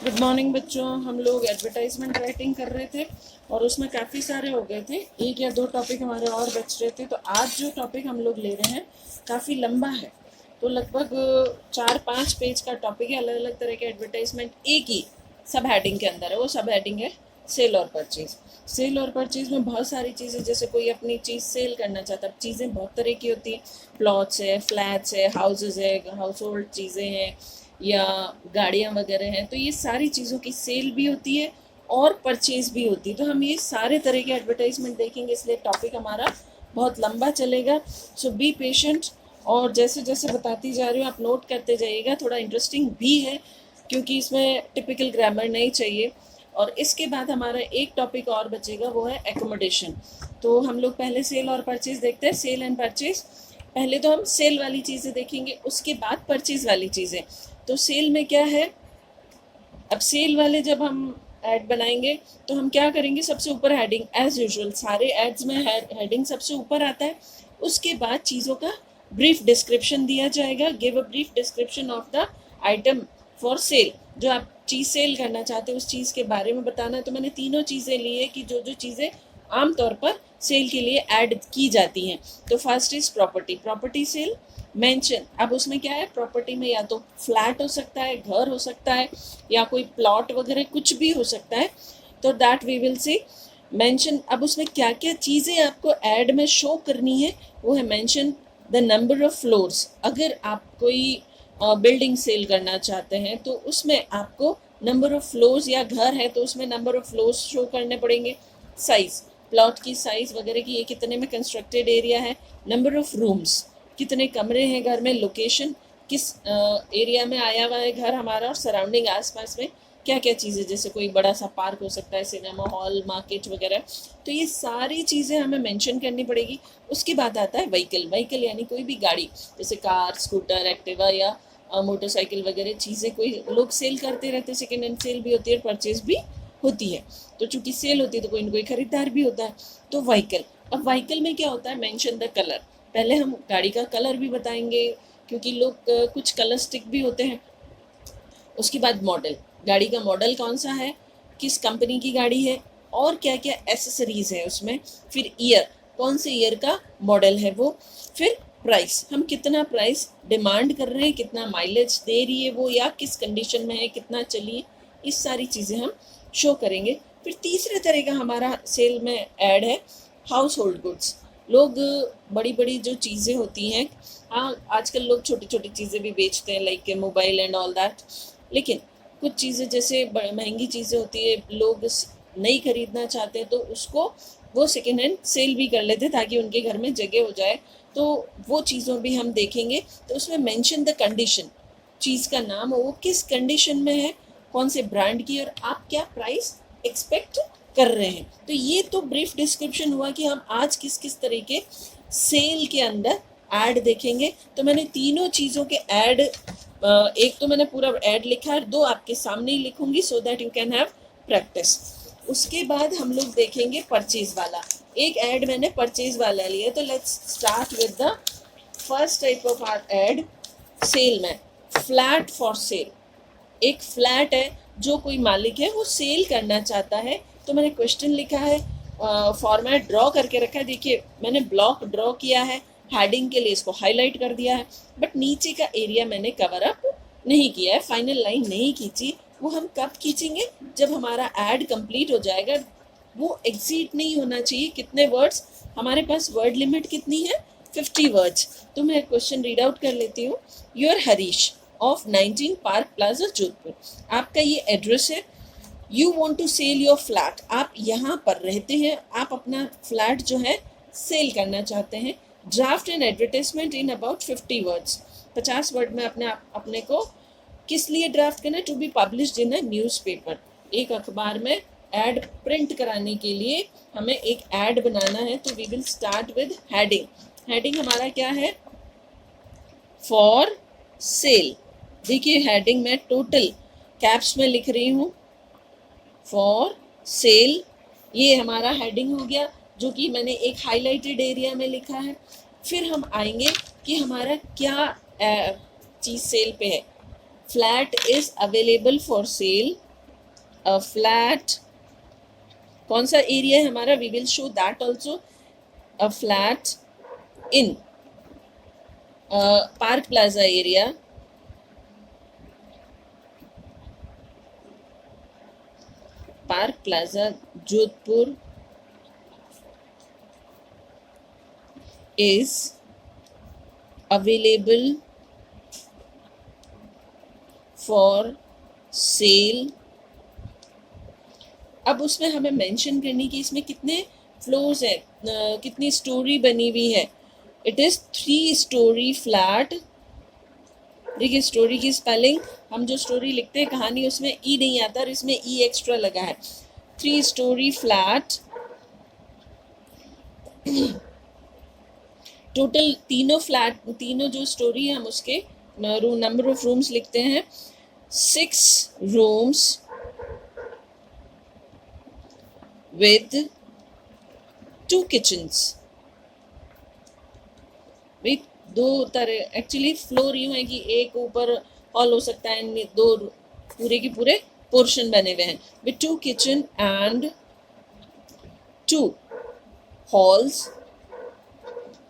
Good morning बच्चों। हम लोग एडवर्टाइजमेंट राइटिंग कर रहे थे और उसमें काफ़ी सारे हो गए थे, एक या दो टॉपिक हमारे और बच रहे थे। तो आज जो टॉपिक हम लोग ले रहे हैं काफ़ी लंबा है, तो लगभग 4-5 पेज का टॉपिक है। अलग अलग तरह के एडवर्टाइजमेंट एक ही सब हेडिंग के अंदर है। वो सब हेडिंग है सेल और परचेज। सेल और परचेज में बहुत सारी चीज़ें, जैसे कोई अपनी चीज़ सेल करना चाहता है। चीज़ें बहुत तरह की होती हैं, प्लॉट्स है, फ्लैट्स है, हाउसेज है, हाउस होल्ड चीज़ें हैं या गाड़ियाँ वगैरह हैं। तो ये सारी चीज़ों की सेल भी होती है और परचेज भी होती है। तो हम ये सारे तरह के एडवर्टाइजमेंट देखेंगे, इसलिए टॉपिक हमारा बहुत लंबा चलेगा। सो बी पेशेंट, और जैसे जैसे बताती जा रही हूँ आप नोट करते जाइएगा। थोड़ा इंटरेस्टिंग भी है क्योंकि इसमें टिपिकल ग्रामर नहीं चाहिए। और इसके बाद हमारा एक टॉपिक और बचेगा, वो है एकोमोडेशन। तो हम लोग पहले सेल और परचेज देखते हैं, सेल एंड परचेज। पहले तो हम सेल वाली चीज़ें देखेंगे, उसके बाद परचेज वाली चीज़ें। तो सेल में क्या है, अब सेल वाले जब हम ऐड बनाएंगे तो हम क्या करेंगे, सबसे ऊपर हेडिंग एज यूजुअल, सारे एड्स में हेडिंग सबसे ऊपर आता है। उसके बाद चीज़ों का ब्रीफ डिस्क्रिप्शन दिया जाएगा। Give a brief description of the item for sale. जो आप चीज़ सेल करना चाहते हैं उस चीज़ के बारे में बताना है। तो मैंने तीनों चीज़ें ली है कि जो जो चीज़ें आमतौर पर सेल के लिए ऐड की जाती हैं। तो first is property, property sale mention. अब उसमें क्या है, प्रॉपर्टी में या तो फ्लैट हो सकता है, घर हो सकता है, या कोई प्लॉट वगैरह कुछ भी हो सकता है। तो that we will see mention. अब उसमें क्या क्या चीज़ें आपको ऐड में शो करनी है, वो है mention the number of floors. अगर आप कोई बिल्डिंग सेल करना चाहते हैं तो उसमें आपको नंबर ऑफ फ्लोर्स, या घर है तो उसमें नंबर ऑफ फ्लोर्स शो करने पड़ेंगे। साइज़, प्लॉट की साइज़ वगैरह की, ये कितने में कंस्ट्रक्टेड एरिया है, नंबर ऑफ रूम्स, कितने कमरे हैं घर में, लोकेशन, किस एरिया में आया हुआ है घर हमारा, और सराउंडिंग आसपास में क्या क्या चीज़ें, जैसे कोई बड़ा सा पार्क हो सकता है, सिनेमा हॉल, मार्केट वगैरह। तो ये सारी चीज़ें हमें मेंशन करनी पड़ेगी। उसके बाद आता है व्हीकल। व्हीकल यानी कोई भी गाड़ी, जैसे कार, स्कूटर, एक्टिवा या मोटरसाइकिल वगैरह चीज़ें कोई लोग सेल करते रहते हैं। सेकेंड हैंड सेल भी होती है, परचेज भी होती है। तो चूंकि सेल होती है तो कोई ना कोई खरीदार भी होता है। तो व्हीकल, अब व्हीकल में क्या होता है, मेंशन द कलर। पहले हम गाड़ी का कलर भी बताएंगे क्योंकि लोग कुछ कलर स्टिक भी होते हैं। उसके बाद मॉडल, गाड़ी का मॉडल कौन सा है, किस कंपनी की गाड़ी है, और क्या क्या एसेसरीज है उसमें। फिर ईयर, कौन से ईयर का मॉडल है वो। फिर प्राइस, हम कितना प्राइस डिमांड कर रहे हैं, कितना माइलेज दे रही है वो, या किस कंडीशन में है, कितना चली है, इस सारी चीज़ें हम शो करेंगे। फिर तीसरे तरह का हमारा सेल में ऐड है हाउस होल्ड गुड्स। लोग बड़ी बड़ी जो चीज़ें होती हैं, हाँ आजकल लोग छोटी छोटी चीज़ें भी बेचते हैं, like mobile and all that. लेकिन कुछ चीज़ें जैसे महंगी चीज़ें होती है, लोग नहीं खरीदना चाहते हैं तो उसको वो सेकेंड हैंड सेल भी कर लेते हैं ताकि उनके घर में जगह हो जाए। तो वो चीज़ों भी हम देखेंगे। तो उसमें मेंशन द कंडीशन, चीज़ का नाम हो, वो किस कंडीशन में है, कौन से ब्रांड की, और आप क्या प्राइस एक्सपेक्ट कर रहे हैं। तो ये तो ब्रीफ डिस्क्रिप्शन हुआ कि हम आज किस किस तरीके सेल के अंदर ऐड देखेंगे। तो मैंने तीनों चीज़ों के ऐड, एक तो मैंने पूरा ऐड लिखा है, दो आपके सामने ही लिखूंगी सो that you can have practice. उसके बाद हम लोग देखेंगे परचेज वाला। एक ऐड मैंने परचेज वाला लिया, तो let's start with the first type of our ad sale में, फ्लैट फॉर सेल। एक फ्लैट है जो कोई मालिक है वो सेल करना चाहता है। तो मैंने क्वेश्चन लिखा है, फॉर्मेट ड्रॉ करके रखा है। देखिए मैंने ब्लॉक ड्रॉ किया है, हेडिंग के लिए इसको हाईलाइट कर दिया है, बट नीचे का एरिया मैंने कवर अप नहीं किया है, फाइनल लाइन नहीं खींची। वो हम कब खींचेंगे, जब हमारा ऐड कंप्लीट हो जाएगा। वो एग्जीट नहीं होना चाहिए। कितने वर्ड्स, हमारे पास वर्ड लिमिट कितनी है, 50 वर्ड्स। तो मैं क्वेश्चन रीड आउट कर लेती हूँ। You're Harish of 19 park plaza Jodhpur, आपका ये एड्रेस है। You want to sell your flat, आप यहाँ पर रहते हैं, आप अपना फ्लैट जो है सेल करना चाहते हैं। Draft an advertisement in about 50 words, 50 word में अपने को किस लिए ड्राफ्ट करना है, to be published in a newspaper, एक अखबार में एड प्रिंट कराने के लिए हमें एक एड बनाना है। तो we will start with heading. Heading हमारा क्या है, फॉर सेल। देखिए हेडिंग में टोटल कैप्स में लिख रही हूँ, फॉर सेल। ये हमारा हेडिंग हो गया जो कि मैंने एक हाईलाइटेड एरिया में लिखा है। फिर हम आएंगे कि हमारा क्या चीज़ सेल पे है। Flat is available for sale a flat, कौन सा एरिया है हमारा, we will show that also, a flat in park plaza area, park plaza Jodhpur is available for sale। अब उसमें हमें मेंशन करनी कि इसमें कितने फ्लोर्स है, कितनी स्टोरी बनी हुई है। It is 3 story flat. देखिए स्टोरी की स्पेलिंग, हम जो स्टोरी लिखते हैं कहानी, उसमें ई नहीं आता और इसमें ई एक्स्ट्रा लगा है। 3 स्टोरी फ्लैट, टोटल तीनों फ्लैट, तीनों जो स्टोरी है हम उसके नंबर ऑफ रूम्स लिखते हैं, 6 रूम्स विद 2 किचन्स। भाई 2 तरह, एक्चुअली फ्लोर यूँ है कि एक ऊपर हॉल हो सकता है, 2 पूरे के पूरे पोर्शन बने हुए हैं, विद 2 किचन एंड 2 हॉल्स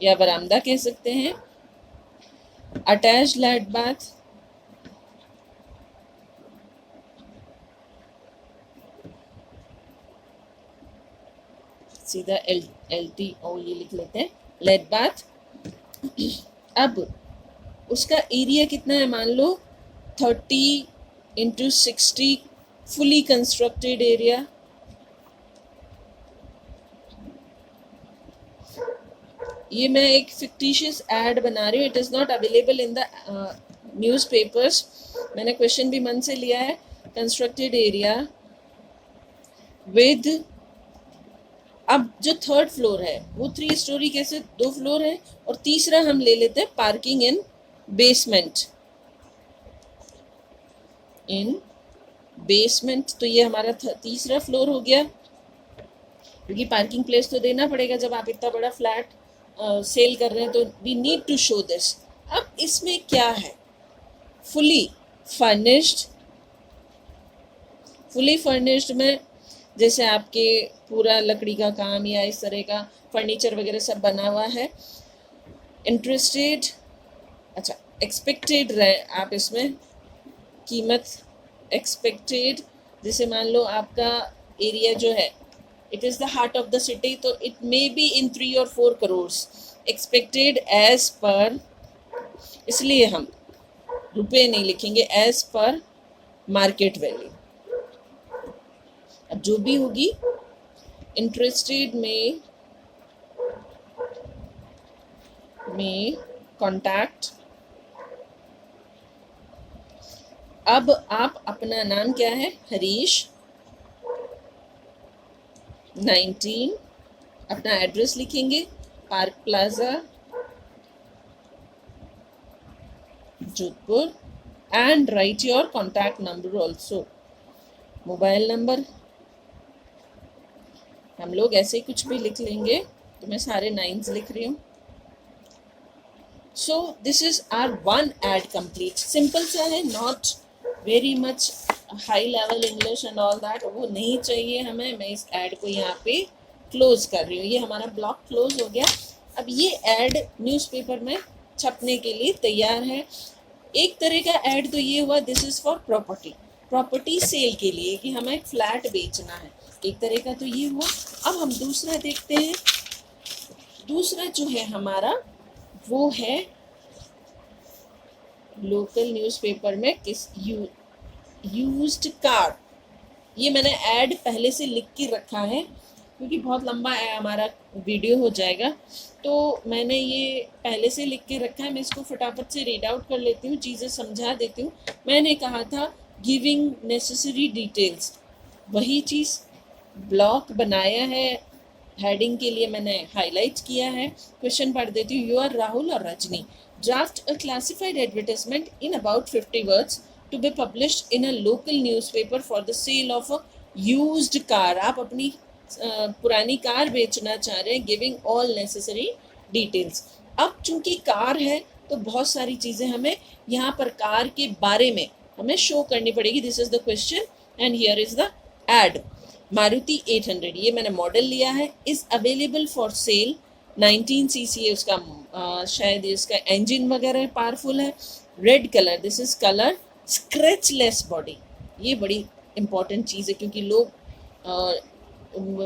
या बरामदा कह सकते हैं, अटैच्ड लैट बाथ, सीधा एल टी ओ ये लिख लेते हैं, लेट बाथ। अब उसका एरिया कितना है, मान लो 30 × 60 फुली कंस्ट्रक्टेड एरिया। ये मैं एक फिक्टिशियस एड बना रही हूँ, it is not available in the newspapers. मैंने क्वेश्चन भी मन से लिया है। कंस्ट्रक्टेड एरिया विद, अब जो 3rd फ्लोर है वो 3 स्टोरी कैसे, 2 फ्लोर है, और तीसरा हम ले लेते हैं पार्किंग इन बेसमेंट, इन बेसमेंट। तो ये हमारा तीसरा फ्लोर हो गया, क्योंकि पार्किंग प्लेस तो देना पड़ेगा जब आप इतना बड़ा फ्लैट सेल कर रहे हैं, तो we need to show this. अब इसमें क्या है, फुली फर्निश्ड, फुली फर्निश्ड में जैसे आपके पूरा लकड़ी का काम या इस तरह का फर्नीचर वगैरह सब बना हुआ है। इंटरेस्टेड, अच्छा एक्सपेक्टेड आप इसमें कीमत एक्सपेक्टेड, जैसे मान लो आपका एरिया जो है it is the heart of the city, तो इट मे बी इन 3 और 4 करोड़ एक्सपेक्टेड एज पर, इसलिए हम रुपए नहीं लिखेंगे, एज पर मार्केट वैल्यू। अब जो भी होगी इंटरेस्टेड में कॉन्टैक्ट। अब आप अपना नाम क्या है, हरीश 19, अपना एड्रेस लिखेंगे, park plaza Jodhpur, and right your contact number also, mobile number. हम लोग ऐसे ही कुछ भी लिख लेंगे, तो मैं सारे 9s लिख रही हूँ। So this is our 1 ad complete, simple सा है, not very much high level English and all that, वो नहीं चाहिए हमें। मैं इस ऐड को यहाँ पे क्लोज कर रही हूँ, ये हमारा ब्लॉक क्लोज हो गया। अब ये ऐड न्यूज़पेपर में छपने के लिए तैयार है। एक तरह का ऐड तो ये हुआ, this is for property sale के लिए, कि हमें एक फ्लैट बेचना है, एक तरह का तो ये हुआ। अब हम दूसरा देखते हैं, दूसरा जो है हमारा वो है लोकल न्यूज़पेपर में किस यूज्ड कार। ये मैंने ऐड पहले से लिख के रखा है, क्योंकि बहुत लंबा हमारा वीडियो हो जाएगा, तो मैंने ये पहले से लिख के रखा है। मैं इसको फटाफट से रीड आउट कर लेती हूँ, चीज़ें समझा देती हूँ। मैंने कहा था गिविंग नेसेसरी डिटेल्स, वही चीज़ ब्लॉक बनाया है, हेडिंग के लिए मैंने हाईलाइट किया है। क्वेश्चन पढ़ देती हूँ। यू आर राहुल और Rajni, draft a classified advertisement in about 50 words to be published in a local newspaper for the sale of a used car। आप अपनी पुरानी कार बेचना चाह रहे हैं, गिविंग ऑल नेसेसरी डिटेल्स। अब चूंकि कार है तो बहुत सारी चीज़ें हमें यहाँ पर कार के बारे में हमें शो करनी पड़ेगी। This is the question and here is the ad Maruti 800, ये मैंने मॉडल लिया है, is available for sale, 19 CC है उसका, शायद इसका इंजन वगैरह पावरफुल है, red colour, this is colour, scratchless body, ये बड़ी इंपॉर्टेंट चीज़ है क्योंकि लोग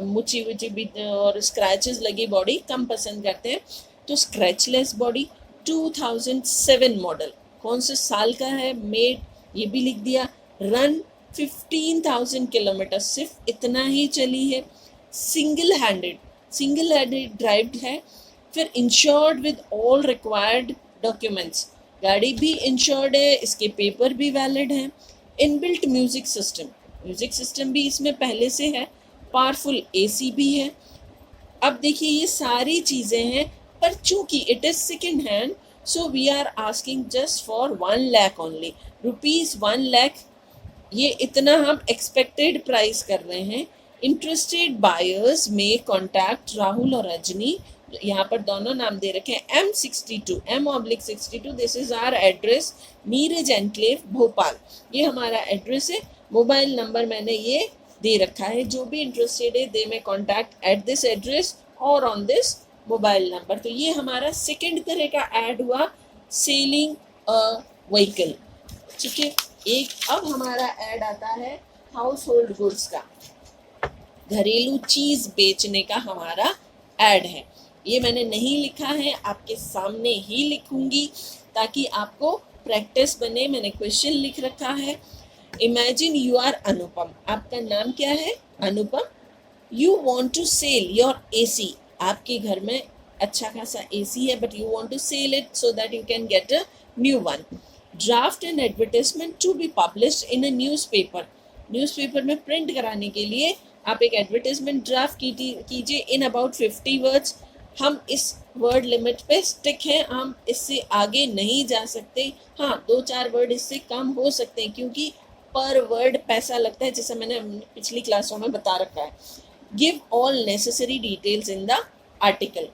मुची वुची भी और स्क्रैचेस लगी बॉडी कम पसंद करते हैं। तो स्क्रैचलेस बॉडी, 2007 मॉडल, कौन से साल का है, मेड ये भी लिख दिया, रन 15,000 किलोमीटर, सिर्फ इतना ही चली है, सिंगल हैंडेड ड्राइव्ड है, फिर insured with all required documents, गाड़ी भी इंश्योर्ड है, इसके पेपर भी वैलिड हैं, इनबिल्ट म्यूजिक सिस्टम भी इसमें पहले से है, पावरफुल एसी भी है। अब देखिए ये सारी चीज़ें हैं, पर चूंकि it is second hand, so we are asking just for 1 lakh only, ₹1 lakh, ये इतना हम एक्सपेक्टेड प्राइस कर रहे हैं। इंटरेस्टेड बायर्स में कॉन्टैक्ट राहुल और रजनी, यहाँ पर दोनों नाम दे रखे हैं, M62, this is our address, Neeraj enclave Bhopal, ये हमारा एड्रेस है। मोबाइल नंबर मैंने ये दे रखा है, जो भी इंटरेस्टेड है दे में कॉन्टैक्ट एट दिस एड्रेस और ऑन दिस मोबाइल नंबर। तो ये हमारा सेकेंड तरह का ऐड हुआ, सेलिंग अ व्हीकल, ठीक है। एक अब हमारा ऐड आता है हाउस होल्ड गुड्स का, घरेलू चीज़ बेचने का हमारा ऐड है। ये मैंने नहीं लिखा है, आपके सामने ही लिखूंगी ताकि आपको प्रैक्टिस बने। मैंने क्वेश्चन लिख रखा है, इमेजिन यू आर अनुपम, आपका नाम क्या है, Anupam, you want to sell your AC, आपके घर में अच्छा खासा AC है, but you want to sell it so that you can get a new one. Draft an advertisement to be published in a newspaper में प्रिंट कराने के लिए आप एक एडवर्टाइजमेंट ड्राफ्ट कीजिए इन अबाउट 50 वर्ड्स। हम इस वर्ड लिमिट पे स्टिक हैं, हम इससे आगे नहीं जा सकते। हाँ, 2-4 वर्ड इससे कम हो सकते हैं क्योंकि पर वर्ड पैसा लगता है, जैसे मैंने पिछली क्लासों में बता रखा है। Give all necessary details in the article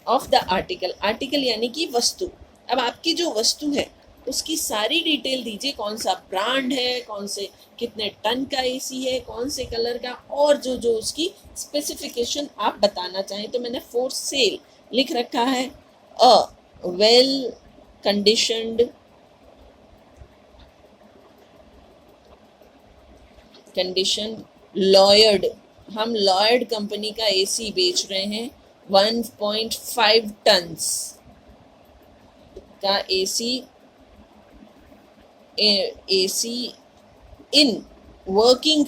of the article यानी कि वस्तु। अब आपकी जो वस्तु है उसकी सारी डिटेल दीजिए, कौन सा ब्रांड है, कौन से कितने टन का AC है, कौन से कलर का, और जो जो उसकी स्पेसिफिकेशन आप बताना चाहें। तो मैंने फॉर सेल लिख रखा है, अ वेल कंडीशनड लॉयड, हम लॉयड कंपनी का AC बेच रहे हैं, 1.5 टन्स का AC in working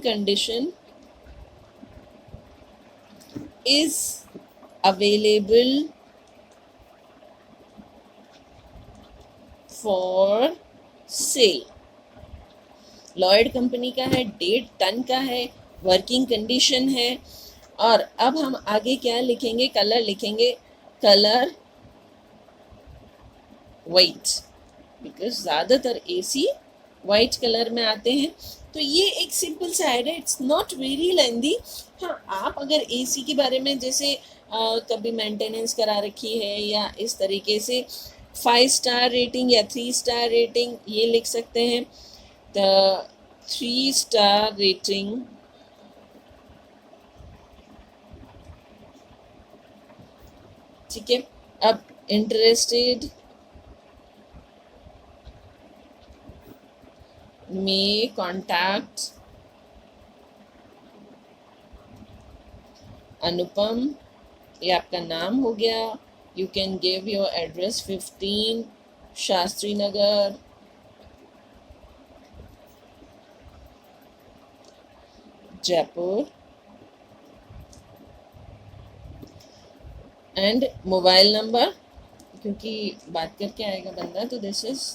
condition is available for cell. Lloyd company का है, 1.5 टन का है, वर्किंग कंडीशन है। और अब हम आगे क्या लिखेंगे, कलर लिखेंगे, कलर वाइट, बिकॉज ज़्यादातर AC वाइट कलर में आते हैं। तो ये एक सिंपल सा ऐड है, इट्स नॉट वेरी लेंदी। हाँ, आप अगर AC के बारे में जैसे कभी मेंटेनेंस करा रखी है या इस तरीके से 5 स्टार रेटिंग या 3 स्टार रेटिंग ये लिख सकते हैं। द 3 स्टार रेटिंग ठीक है। अब इंटरेस्टेड में कॉन्टैक्ट अनुपम, ये आपका नाम हो गया। You can give your address 15 Shastri Nagar, Jaipur, and mobile number, क्योंकि बात करके आएगा बंदा, तो दिस इज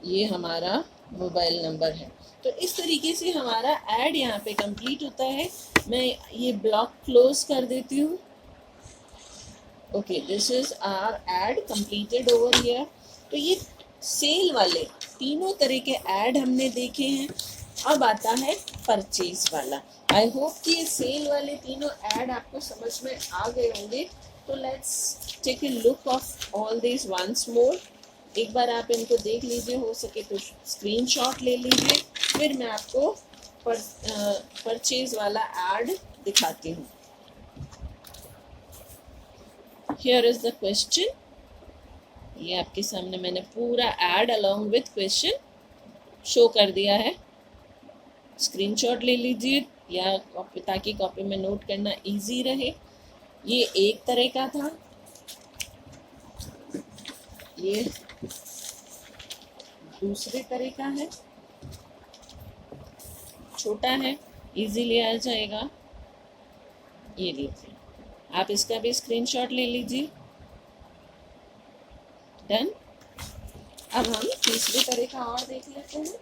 ये हमारा मोबाइल नंबर है। तो इस तरीके से हमारा ऐड यहाँ पे कंप्लीट होता है। मैं ये ब्लॉक क्लोज कर देती हूँ। Okay, this is our ad completed over here. तो ये सेल वाले तीनों तरह के ऐड हमने देखे हैं। अब आता है परचेज वाला। आई होप कि ये सेल वाले तीनों ऐड आपको समझ में आ गए होंगे। तो let's take a look of all this once more. एक बार आप इनको देख लीजिए, हो सके तो स्क्रीनशॉट ले लीजिए, फिर मैं आपको परचेज वाला ऐड दिखाती हूँ। हियर इज द क्वेश्चन, ये आपके सामने मैंने पूरा add along with question show कर दिया है। स्क्रीनशॉट ले लीजिए या कॉपी, ताकि कॉपी में नोट करना इजी रहे। ये एक तरह का था, ये दूसरे तरह का है, छोटा है, इजीली आ जाएगा। ये लीजिए, आप इसका भी स्क्रीनशॉट ले लीजिए। डन। अब हम तीसरे तरह का और देख लेते हैं।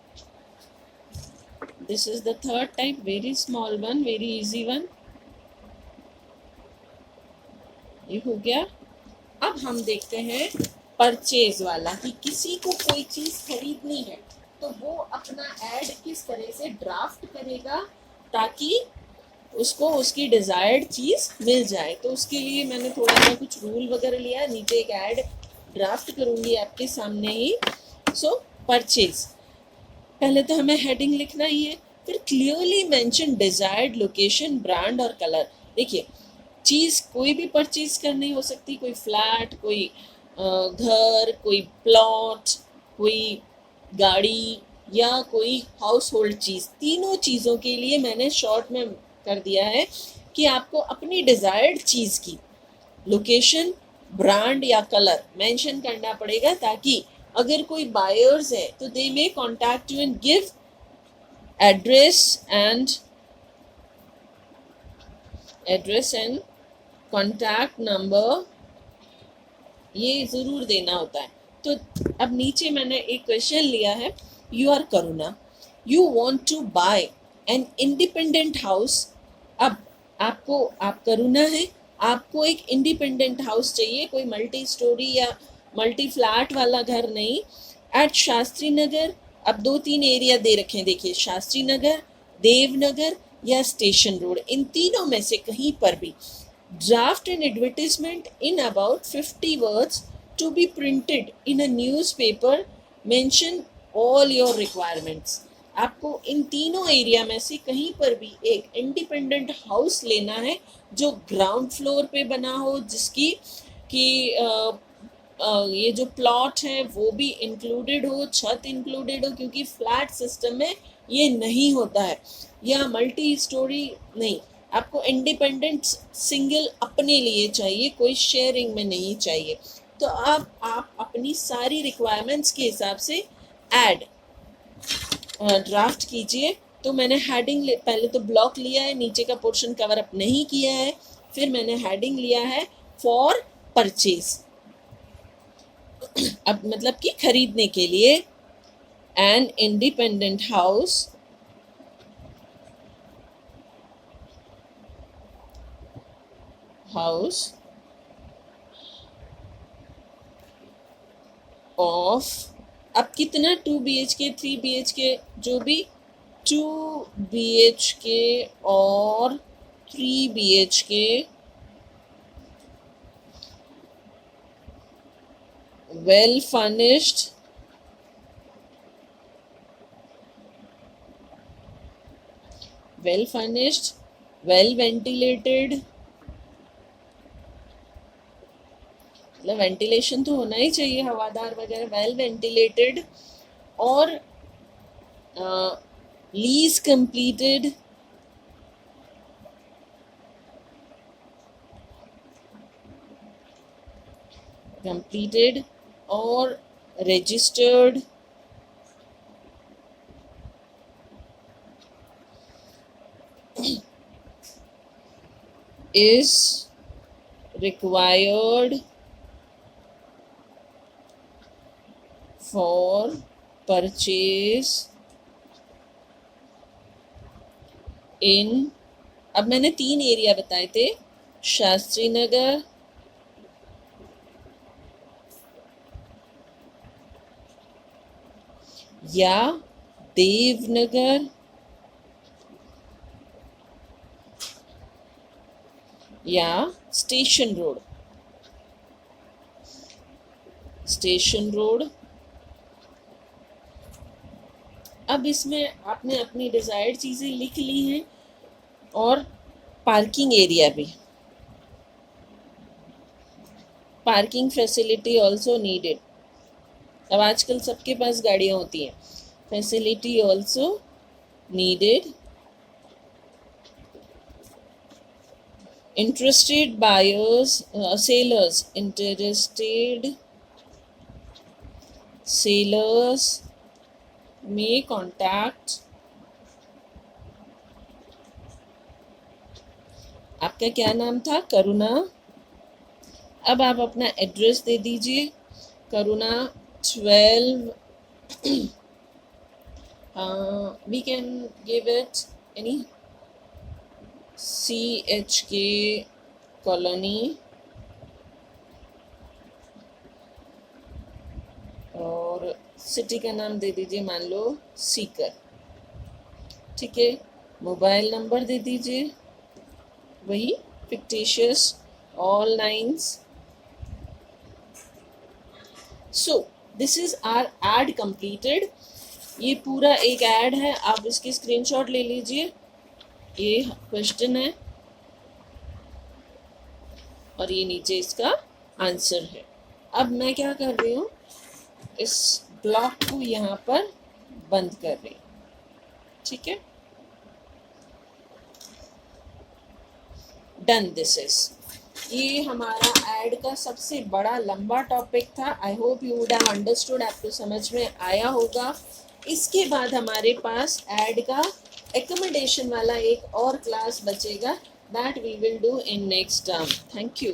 This is the third type, very small one, very easy one. ये हो गया। अब हम देखते हैं परचेज वाला, कि किसी को कोई चीज खरीदनी है तो वो अपना ऐड किस तरह से ड्राफ्ट करेगा ताकि उसको उसकी डिजायर्ड चीज मिल जाए। तो उसके लिए मैंने थोड़ा सा कुछ रूल वगैरह लिया, नीचे एक ऐड ड्राफ्ट करूंगी आपके सामने ही। सो परचेज, पहले तो हमें हेडिंग लिखना ही है, फिर clearly mention desired location, brand और कलर। देखिए, चीज़ कोई भी परचेज करनी हो सकती, कोई फ्लैट, कोई घर, कोई प्लॉट, कोई गाड़ी या कोई हाउस होल्ड चीज़, तीनों चीज़ों के लिए मैंने शॉर्ट में कर दिया है कि आपको अपनी डिज़ायर्ड चीज़ की लोकेशन, ब्रांड या कलर मेंशन करना पड़ेगा, ताकि अगर कोई बायर्स है तो they may contact you and give address and contact number, ये ज़रूर देना होता है। तो अब नीचे मैंने एक क्वेश्चन लिया है, you are Karuna, you want to buy an independent house. अब आप करुणा है, आपको एक इंडिपेंडेंट हाउस चाहिए, कोई मल्टी स्टोरी या मल्टी फ्लैट वाला घर नहीं, एट शास्त्री नगर। अब 2-3 एरिया दे रखे हैं, देखिए, शास्त्री नगर, देवनगर या स्टेशन रोड, इन तीनों में से कहीं पर भी। Draft an advertisement in about 50 words to be printed in a newspaper. Mention all your requirements. आपको इन तीनों एरिया में से कहीं पर भी एक इंडिपेंडेंट हाउस लेना है जो ग्राउंड फ्लोर पे बना हो, जिसकी कि ये जो प्लॉट है वो भी इंक्लूडेड हो, छत इंक्लूडेड हो, क्योंकि फ्लैट सिस्टम में ये नहीं होता है, या मल्टी स्टोरी नहीं। आपको इंडिपेंडेंट सिंगल अपने लिए चाहिए, कोई शेयरिंग में नहीं चाहिए। तो आप अपनी सारी रिक्वायरमेंट्स के हिसाब से ऐड ड्राफ्ट कीजिए। तो मैंने हेडिंग पहले तो ब्लॉक लिया है, नीचे का पोर्शन कवर अप नहीं किया है, फिर मैंने हेडिंग लिया है फॉर परचेज, अब मतलब कि खरीदने के लिए। एन इंडिपेंडेंट हाउस ऑफ, अब कितना, 2 BHK, 3 BHK, जो भी 2 BHK और 3 BHK, well furnished, well ventilated, मतलब वेंटिलेशन तो होना ही चाहिए, हवादार वगैरह, वेल वेंटिलेटेड, और लीज कंप्लीटेड, और registered, is required for purchase in, अब मैंने 3 एरिया बताए थे, शास्त्री नगर, या देवनगर, या स्टेशन रोड। अब इसमें आपने अपनी डिज़ायर्ड चीज़ें लिख ली हैं और पार्किंग एरिया भी, पार्किंग फैसिलिटी ऑल्सो नीडेड। अब आजकल सबके पास गाड़ियाँ होती हैं, facility also needed. Interested buyers, sailors, interested sailors may contact। आपका क्या नाम था? करुणा। अब आप अपना एड्रेस दे दीजिए, करुणा 12 we can give it any CHK colony और सिटी का नाम दे दीजिए, मान लो सीकर। ठीक है, मोबाइल नंबर दे दीजिए, वही fictitious all lines. So this is our ad completed. ये पूरा एक ऐड है, आप इसकी स्क्रीनशॉट ले लीजिए। ये क्वेश्चन है और ये नीचे इसका आंसर है। अब मैं क्या कर रही हूँ, इस ब्लॉक को यहाँ पर बंद कर रही हूँ। ठीक है, डन। दिस इज, ये हमारा ऐड का सबसे बड़ा लंबा टॉपिक था। I hope you would have understood, आपको समझ में आया होगा। इसके बाद हमारे पास ऐड का एकोमोडेशन वाला एक और क्लास बचेगा, that we will do in next term. Thank you.